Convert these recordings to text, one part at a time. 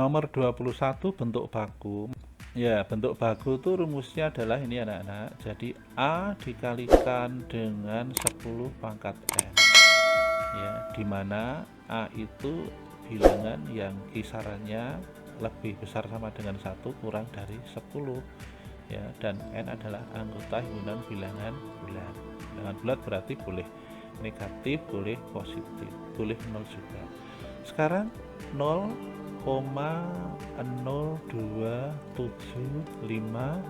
Nomor 21 bentuk baku. Ya, bentuk baku itu rumusnya adalah ini anak-anak. Jadi A dikalikan dengan 10 pangkat N. Ya, dimana A itu bilangan yang kisarannya lebih besar sama dengan 1 kurang dari 10. Ya, dan N adalah anggota himpunan bilangan bulat. Bilangan bulat berarti boleh negatif, boleh positif, boleh 0 juga. Sekarang 0,0275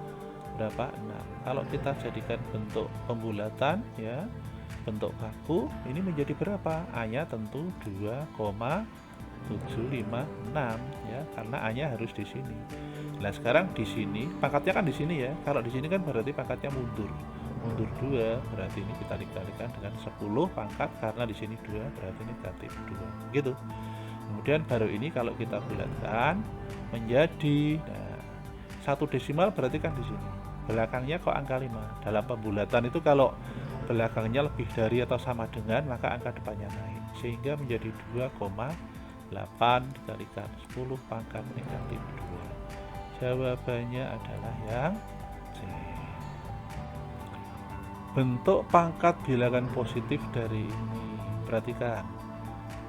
berapa? 6. Kalau kita jadikan bentuk pembulatan ya, bentuk baku ini menjadi berapa? A-nya tentu 2,756 ya, karena A-nya harus di sini. Nah, sekarang di sini pangkatnya kan di sini ya. Kalau di sini kan berarti pangkatnya mundur. Mundur 2 berarti ini kita dikalikan dengan 10 pangkat, karena di sini 2 berarti negatif 2. Gitu. Kemudian baru ini kalau kita bulatkan menjadi satu desimal berarti kan di sini. Belakangnya kok angka 5. Dalam pembulatan itu kalau belakangnya lebih dari atau sama dengan, maka angka depannya naik. Sehingga menjadi 2,8 dikalikan 10 pangkat negatif 2. Jawabannya adalah yang C. Bentuk pangkat bilangan positif dari ini. Perhatikan.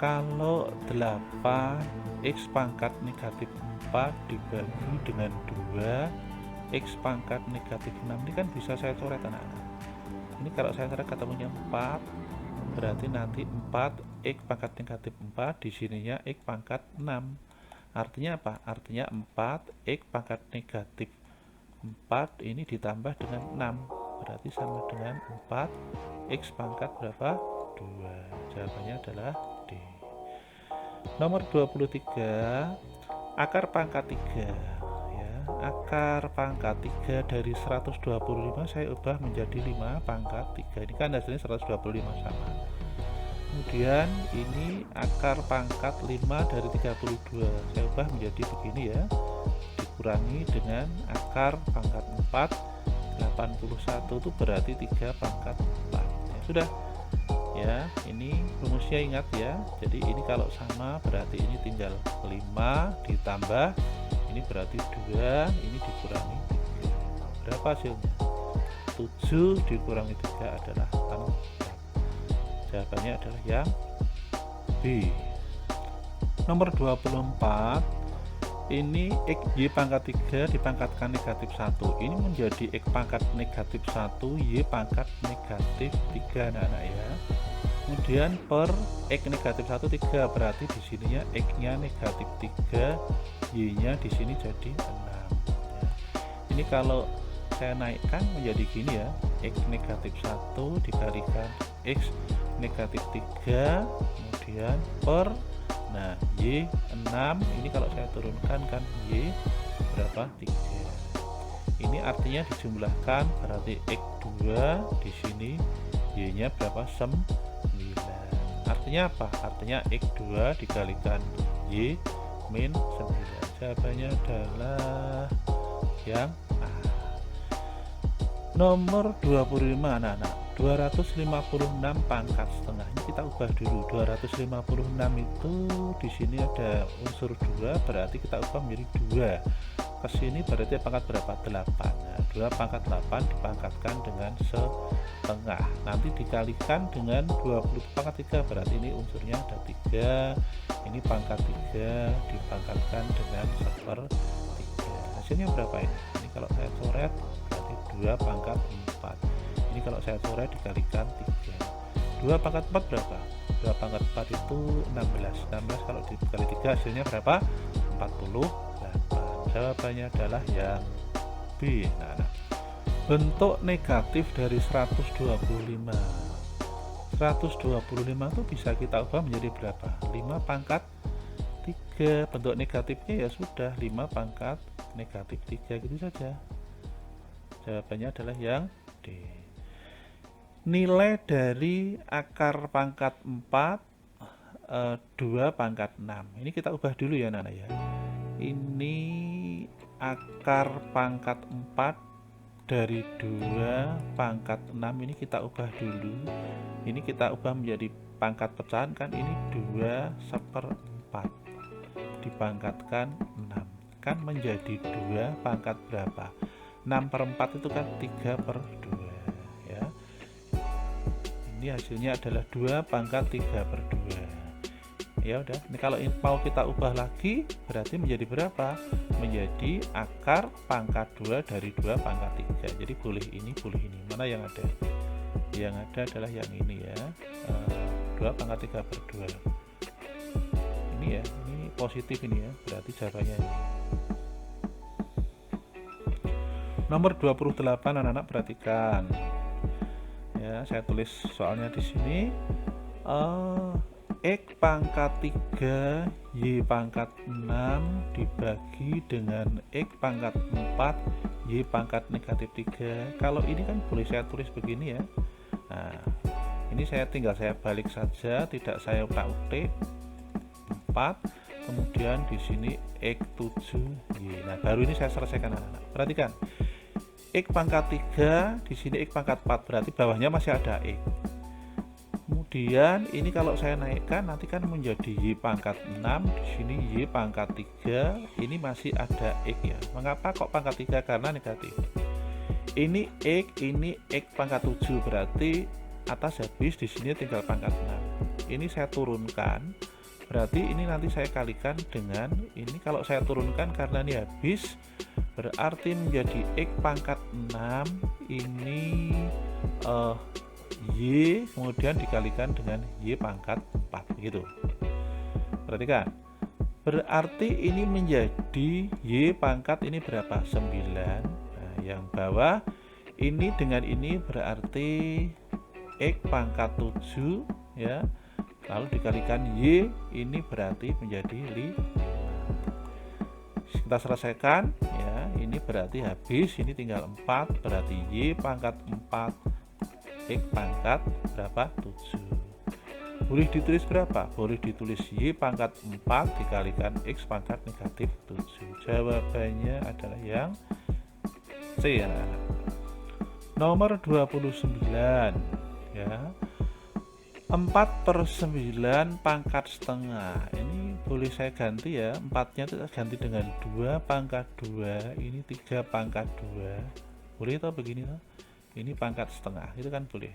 Kalau 8 X pangkat negatif 4 dibagi dengan 2 X pangkat negatif 6, ini kan bisa saya coret anak-anak. Ini kalau saya coret ketemunya 4, berarti nanti 4 X pangkat negatif 4, di sininya X pangkat 6. Artinya apa? Artinya 4 X pangkat negatif 4 ini ditambah dengan 6, berarti sama dengan 4 X pangkat berapa? 2. Jawabannya adalah D. Nomor 23, akar pangkat 3 ya. Akar pangkat 3 dari 125 saya ubah menjadi 5 pangkat 3. Ini kan hasilnya 125 sama. Kemudian ini akar pangkat 5 dari 32 saya ubah menjadi begini ya, dikurangi dengan akar pangkat 4 81 itu berarti 3 pangkat 4 ya, sudah ya. Ini rumusnya ingat ya. Jadi ini kalau sama berarti ini tinggal 5 ditambah ini berarti 2, ini dikurangi 3. Berapa hasilnya? 7 dikurangi 3 adalah 4. Jawabannya adalah yang B. Nomor 24, ini XY pangkat 3 dipangkatkan negatif 1. Ini menjadi X pangkat negatif 1 Y pangkat negatif 3 anak-anak ya. Kemudian per X negatif 1 3, berarti di sininya X nya negatif 3, Y nya di sini jadi 6 ya. Ini kalau saya naikkan menjadi gini ya, X negatif 1 dikalikan X negatif 3, kemudian per Y 6, ini kalau saya turunkan kan Y berapa? 3. Ini artinya dijumlahkan berarti X2 di sini, Y nya berapa? 9. Artinya apa? Artinya X2 dikalikan Y min 9. Jawabannya adalah yang A. Nomor 25 anak-anak, 256 pangkat setengah. Ini kita ubah dulu. 256 itu di sini ada unsur 2, berarti kita ubah menjadi 2. Kesini berarti pangkat berapa? 8. Nah, 2 pangkat 8 dipangkatkan dengan setengah. Nanti dikalikan dengan 20 pangkat 3, berarti ini unsurnya ada 3. Ini pangkat 3 dipangkatkan dengan 1/3. Hasilnya berapa ini? Ini kalau saya coret berarti 2 pangkat 4. Ini kalau saya coret dikalikan 3. 2 pangkat 4 berapa? 2 pangkat 4 itu 16. 16 kalau dikali 3 hasilnya berapa? 48. Jawabannya adalah yang B. Nah, bentuk negatif dari 125. 125 itu bisa kita ubah menjadi berapa? 5 pangkat 3. Bentuk negatifnya ya sudah 5 pangkat negatif 3, gitu saja. Jawabannya adalah yang D. Nilai dari akar pangkat 4 2 pangkat 6. Ini kita ubah dulu ya anak-anak ya. Ini akar pangkat 4 dari 2 pangkat 6, ini kita ubah dulu. Ini kita ubah menjadi pangkat pecahan kan, ini 2/4. dipangkatkan 6 kan menjadi 2 pangkat berapa? 6/4 itu kan 3/2 ya. Ini hasilnya adalah 2 pangkat 3/2. Ya udah, ini kalau mau kita ubah lagi berarti menjadi berapa? Menjadi akar pangkat 2 dari 2 pangkat 3. Jadi boleh ini, boleh ini. Mana yang ada? Yang ada adalah yang ini ya. 2 pangkat 3/2. Ini ya, ini positif ini ya. Berarti jawabannya ini. Nomor 28 anak-anak perhatikan. Ya, saya tulis soalnya di sini. X pangkat 3 Y pangkat 6 dibagi dengan X pangkat 4 Y pangkat negatif 3. Kalau ini kan boleh saya tulis begini ya. Nah, ini saya tinggal saya balik saja, tidak saya utak-utik. 4, kemudian di sini X 7Y. Nah, baru ini saya selesaikan anak-anak. Perhatikan. X pangkat 3 di sini X pangkat 4, berarti bawahnya masih ada X. Kemudian ini kalau saya naikkan nanti kan menjadi Y pangkat 6, di sini Y pangkat 3, ini masih ada X ya. Mengapa kok pangkat 3? Karena negatif. Ini X pangkat 7, berarti atas habis, di sini tinggal pangkat 6. Ini saya turunkan, berarti ini nanti saya kalikan dengan ini. Kalau saya turunkan karena ini habis, berarti menjadi X pangkat 6 ini Y kemudian dikalikan dengan Y pangkat 4 gitu. Perhatikan. Berarti ini menjadi Y pangkat ini berapa? 9. Nah, yang bawah ini dengan ini berarti X pangkat 7 ya. Lalu dikalikan Y ini berarti menjadi 5. Kita selesaikan ya. Ini berarti habis, ini tinggal 4, berarti Y pangkat 4 X pangkat berapa? 7. Boleh ditulis berapa? Boleh ditulis Y pangkat 4 dikalikan X pangkat negatif 7. Jawabannya adalah yang C ya. Nomor 29 ya. 4/9 pangkat setengah. Ini boleh saya ganti ya. 4-nya itu ganti dengan 2 pangkat 2. Ini 3 pangkat 2. Boleh atau begini toh? Ini pangkat setengah, itu kan boleh.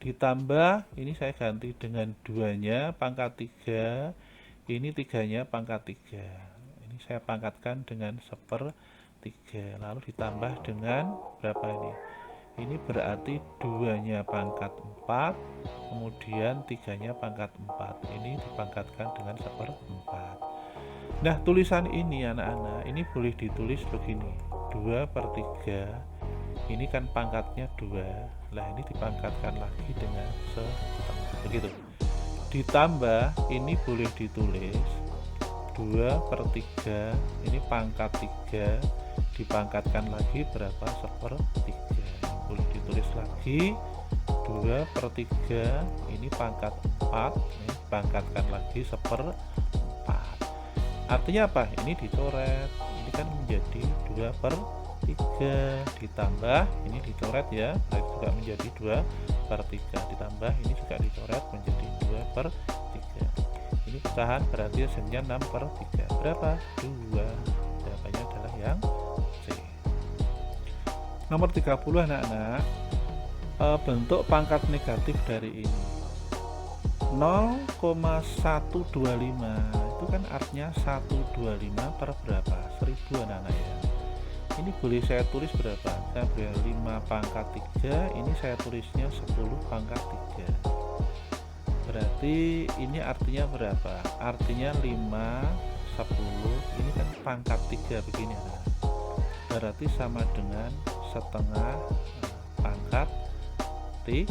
Ditambah, ini saya ganti dengan 2-nya pangkat 3, ini 3-nya pangkat 3. Ini saya pangkatkan dengan 1/3, lalu ditambah dengan berapa ini? Ini berarti 2-nya pangkat 4, kemudian 3-nya pangkat 4. Ini dipangkatkan dengan 1/4. Nah, tulisan ini anak-anak, ini boleh ditulis begini, 2/3. Ini kan pangkatnya 2. Lah ini dipangkatkan lagi dengan 1/2 begitu. Ditambah ini boleh ditulis 2/3. Ini pangkat 3 dipangkatkan lagi berapa? 1/3. Boleh ditulis lagi 2/3. Ini pangkat 4, ini dipangkatkan lagi 1/4. Artinya apa? Ini dicoret. Ini kan menjadi 2/3 ditambah ini dicoret ya, berarti juga menjadi 2/3 ditambah ini juga dicoret menjadi 2/3. Ini pecahan berarti hasilnya 6/3. Berapa? 2. Jawabannya adalah yang C. Nomor 30 anak-anak. Bentuk pangkat negatif dari ini 0,125 itu kan artinya 125 per berapa? 1000 anak-anak ya. Ini boleh saya tulis berapa? Saya beri 5 pangkat 3, ini saya tulisnya 10 pangkat 3. Berarti ini artinya berapa? Artinya 5, 10, ini kan pangkat 3 begini. Nah, berarti sama dengan setengah pangkat 3.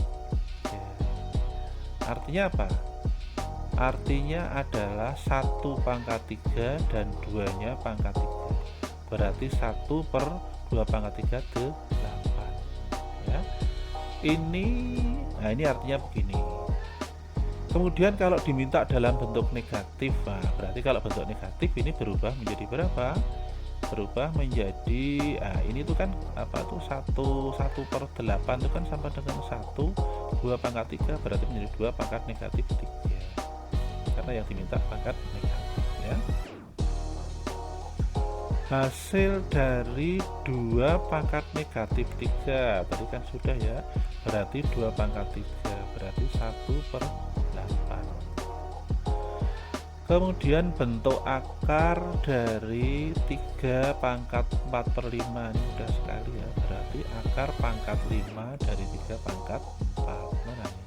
Artinya apa? Artinya adalah 1 pangkat 3 dan 2-nya pangkat 3. Berarti 1/2 pangkat 3 8 ya. Nah ini artinya begini. Kemudian kalau diminta dalam bentuk negatif, nah berarti kalau bentuk negatif ini berubah menjadi berapa? Berubah menjadi, ini tuh kan apa tuh 1/8 itu kan sama dengan 1/2 pangkat 3, berarti menjadi 2 pangkat negatif 3 karena yang diminta pangkat negatif ya. Hasil dari 2 pangkat negatif 3 tadi kan sudah ya, berarti 2 pangkat 3 berarti 1/8. Kemudian bentuk akar dari 3 pangkat 4/5 ini mudah sekali ya, berarti akar pangkat 5 dari 3 pangkat 4. Mana nih?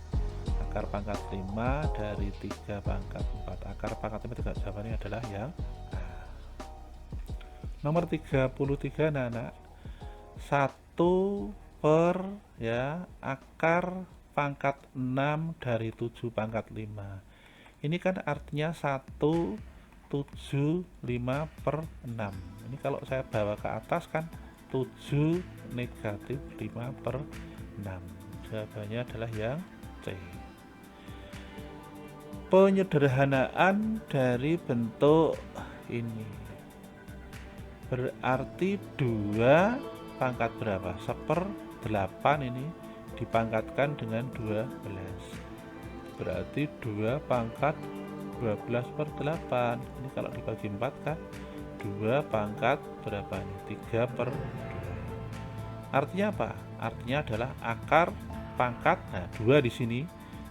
Akar pangkat 5 dari 3 pangkat 4. Akar pangkat 5 tidak, jawabannya adalah yang A. Nomor 33 anak-anak, 1 per ya akar pangkat 6 dari 7 pangkat 5. Ini kan artinya 1/75/6. Ini kalau saya bawa ke atas kan 7 negatif 5/6. Jawabannya adalah yang C. Penyederhanaan dari bentuk ini berarti 2 pangkat berapa? 1/8 ini dipangkatkan dengan 12. Berarti 2 pangkat 12/8. Ini kalau dibagi 4 kan 2 pangkat berapa nih? 3/2. Artinya apa? Artinya adalah akar pangkat, nah 2 di sini.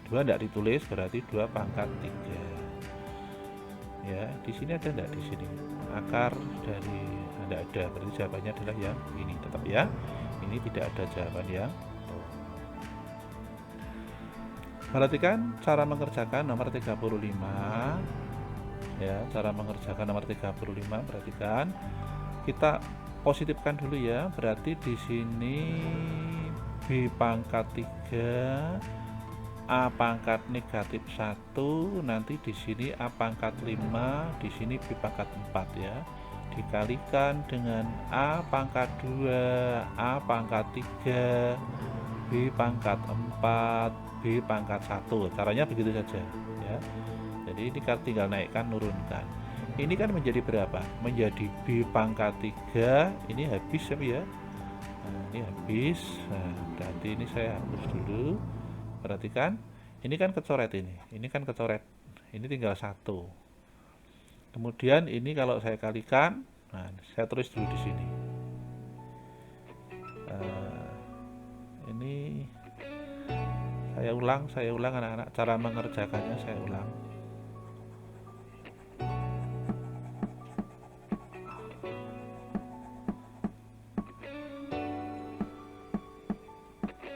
2 tidak ditulis, berarti 2 pangkat 3. Ya, di sini ada enggak di sini? Akar dari tidak ada, berarti jawabannya adalah yang ini tetap ya. Ini tidak ada jawaban yang perhatikan cara mengerjakan nomor 35 ya, cara mengerjakan nomor 35. Perhatikan, kita positifkan dulu ya, berarti di sini B pangkat 3 A pangkat negatif 1, nanti di sini A pangkat 5, di sini B pangkat 4 ya, dikalikan dengan A pangkat 2 A pangkat 3 B pangkat 4 B pangkat 1. Caranya begitu saja ya. Jadi ini kan tinggal naikkan nurunkan. Ini kan menjadi berapa? Menjadi B pangkat 3. Ini habis ya. Nah, ini habis. Nah, berarti ini saya hapus dulu. Perhatikan, ini kan kecoret ini. Ini kan kecoret. Ini tinggal 1. Kemudian ini kalau saya kalikan, nah saya tulis dulu di sini. Ini saya ulang anak-anak, cara mengerjakannya saya ulang.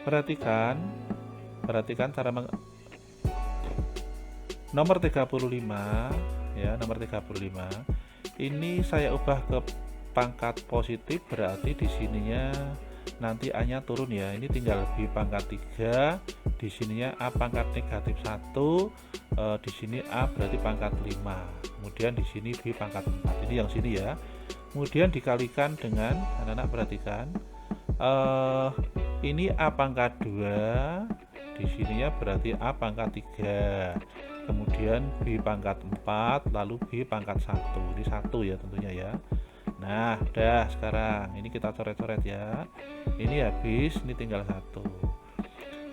Perhatikan cara nomor 35 ya, nomor 35. Ini saya ubah ke pangkat positif, berarti di sininya nanti A-nya turun ya. Ini tinggal B pangkat 3, di sininya A pangkat negatif 1, di sini A berarti pangkat 5. Kemudian di sini B pangkat 4. Ini yang sini ya. Kemudian dikalikan dengan, anak-anak perhatikan, ini A pangkat 2, di sininya berarti A pangkat 3. Kemudian B pangkat 4, lalu B pangkat 1. Ini 1 ya tentunya ya. Nah, udah sekarang ini kita coret-coret ya. Ini habis, ini tinggal 1.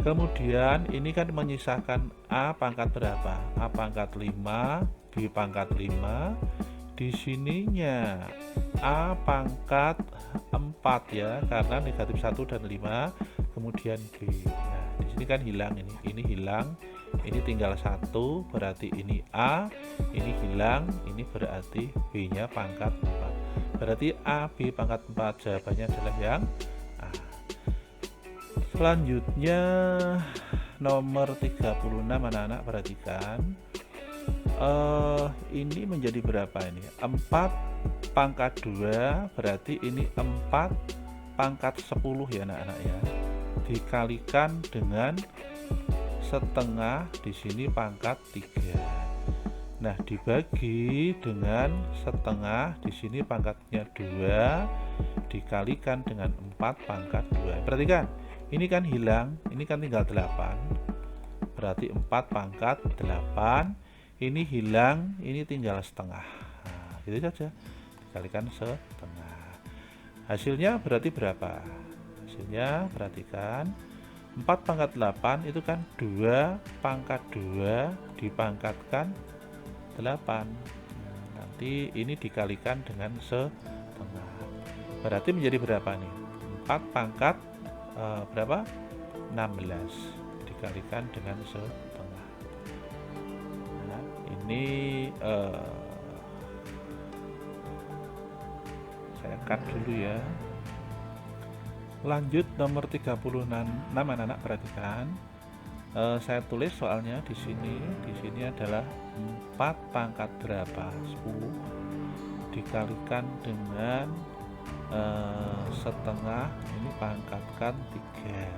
Kemudian ini kan menyisakan A pangkat berapa? A pangkat 5, B pangkat 5. Di sininya A pangkat 4 ya, karena negatif 1 dan 5. Kemudian B. Nah, di sini kan hilang ini hilang. Ini tinggal 1, berarti ini A, ini hilang, ini berarti B-nya pangkat 4. Berarti A, B pangkat 4, jawabannya adalah yang A. Selanjutnya nomor 36 anak-anak perhatikan. Ini menjadi berapa ini? 4 pangkat 2, berarti ini 4 pangkat 10 ya anak-anak ya. Dikalikan dengan setengah, di sini pangkat 3. Nah, dibagi dengan setengah, di sini pangkatnya 2, dikalikan dengan 4 pangkat 2. Perhatikan, ini kan hilang, ini kan tinggal 8. Berarti 4 pangkat 8, ini hilang, ini tinggal setengah. Nah, gitu saja. Dikalikan setengah. Hasilnya berarti berapa? Hasilnya perhatikan, 4 pangkat 8 itu kan 2 pangkat 2 dipangkatkan 8. Nah, nanti ini dikalikan dengan setengah. Berarti menjadi berapa nih? 4 pangkat berapa? 16 dikalikan dengan setengah. Nah, ini saya cut dulu ya. Lanjut nomor 36 anak-anak, perhatikan. Saya tulis soalnya di sini. Di sini adalah 4 pangkat berapa? 10 dikalikan dengan setengah, ini pangkatkan 3 ya.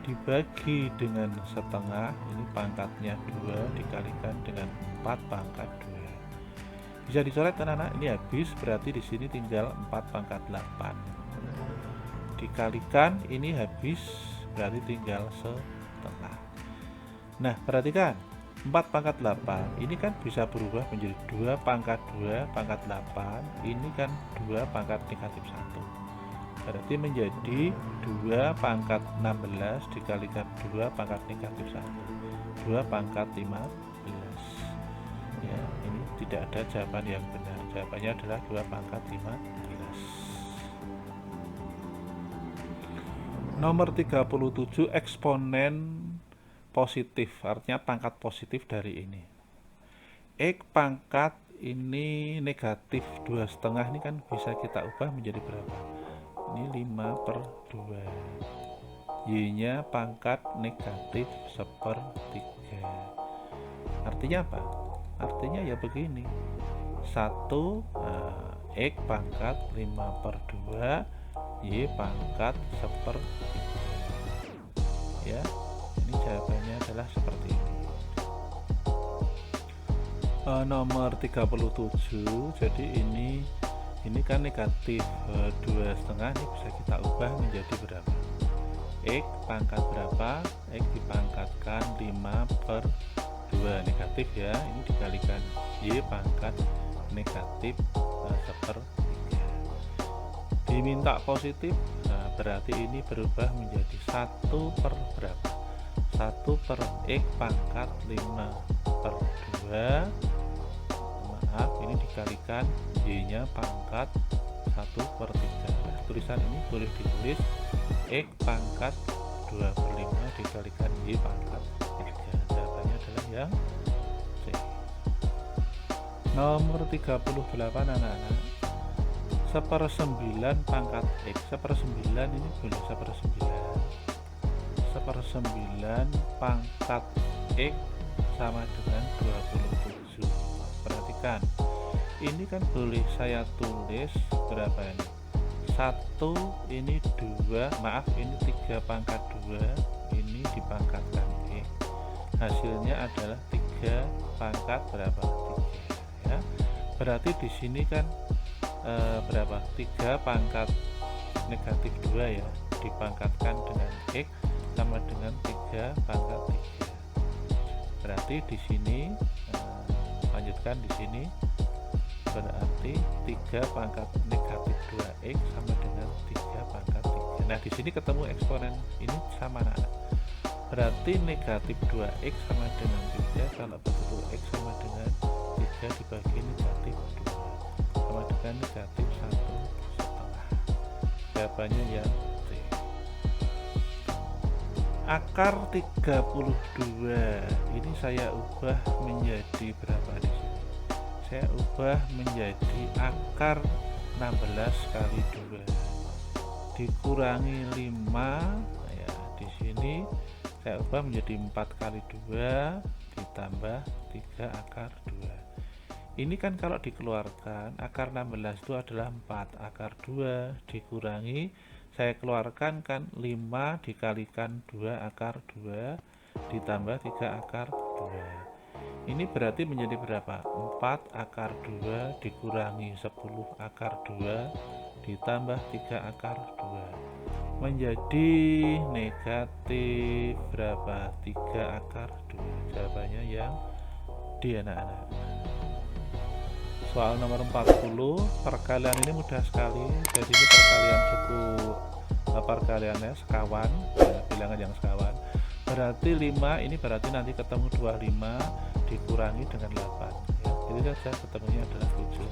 Dibagi dengan setengah, ini pangkatnya 2 dikalikan dengan 4 pangkat 2. Bisa dicoret anak-anak, ini habis, berarti di sini tinggal 4 pangkat 8. Dikalikan ini habis, berarti tinggal setengah. Nah, perhatikan 4 pangkat 8 ini kan bisa berubah menjadi 2 pangkat 2 pangkat 8, ini kan 2 pangkat negatif 1, berarti menjadi 2 pangkat 16 dikalikan 2 pangkat negatif 1, 2 pangkat 15 ya. Ini tidak ada jawaban yang benar, jawabannya adalah 2 pangkat 15. Nomor 37, eksponen positif, artinya pangkat positif dari ini. X pangkat ini negatif 2,5, ini kan bisa kita ubah menjadi berapa? Ini 5/2. Y nya pangkat negatif 1/3. Artinya apa? Artinya ya begini, 1 X pangkat 5/2, Y pangkat 1/3 ya. Ini jawabannya adalah seperti ini. Nomor 37, jadi ini kan negatif 2,5, ini bisa kita ubah menjadi berapa? X pangkat berapa? X dipangkatkan 5/2 negatif ya, ini dikalikan Y pangkat negatif 1/3. Diminta positif, nah berarti ini berubah menjadi 1 per berapa? 1 per X pangkat 5/2, maaf, ini dikalikan Y nya pangkat 1/3. Nah, tulisan ini boleh ditulis X pangkat 2/5 dikalikan Y pangkat 3. Jawabannya adalah yang C. Nomor 38 anak-anak, 1/9 pangkat X. 1/9 ini boleh 1/9. 1/9 pangkat X sama dengan 27. Perhatikan, ini kan boleh saya tulis berapa ini? 1 ini 2, maaf ini 3 pangkat 2, ini dipangkatkan X, hasilnya adalah 3 pangkat berapa? 3 ya. Berarti di sini kan berapa? 3 pangkat negatif 2 ya, dipangkatkan dengan X sama dengan 3 pangkat 3. Berarti di sini lanjutkan di sini, berarti 3 pangkat negatif 2x sama dengan 3 pangkat 3. Nah, di sini ketemu eksponen ini sama anak. Berarti negatif 2x sama dengan 3, kalau begitu x sama dengan 3 dibagi negatif 2 sama dengan negatif 1/2. Jawabannya yang C. Akar 32 ini saya ubah menjadi berapa di sini? Saya ubah menjadi akar 16 kali 2 dikurangi 5 ya. Di sini saya ubah menjadi 4 kali 2 ditambah 3 akar 2. Ini kan kalau dikeluarkan akar 16 itu adalah 4, akar 2 dikurangi, saya keluarkan kan 5 dikalikan 2 akar 2 ditambah 3 akar 2. Ini berarti menjadi berapa? 4 akar 2 dikurangi 10 akar 2 ditambah 3 akar 2 menjadi negatif berapa? 3 akar 2. Jawabannya yang D anak-anak. Soal nomor 40, perkalian ini mudah sekali. Jadi ini perkalian suku, perkaliannya sekawan ya, bilangan yang sekawan. Berarti 5 ini berarti nanti ketemu 25 dikurangi dengan 8 ya. Jadi saja ketemunya adalah 7.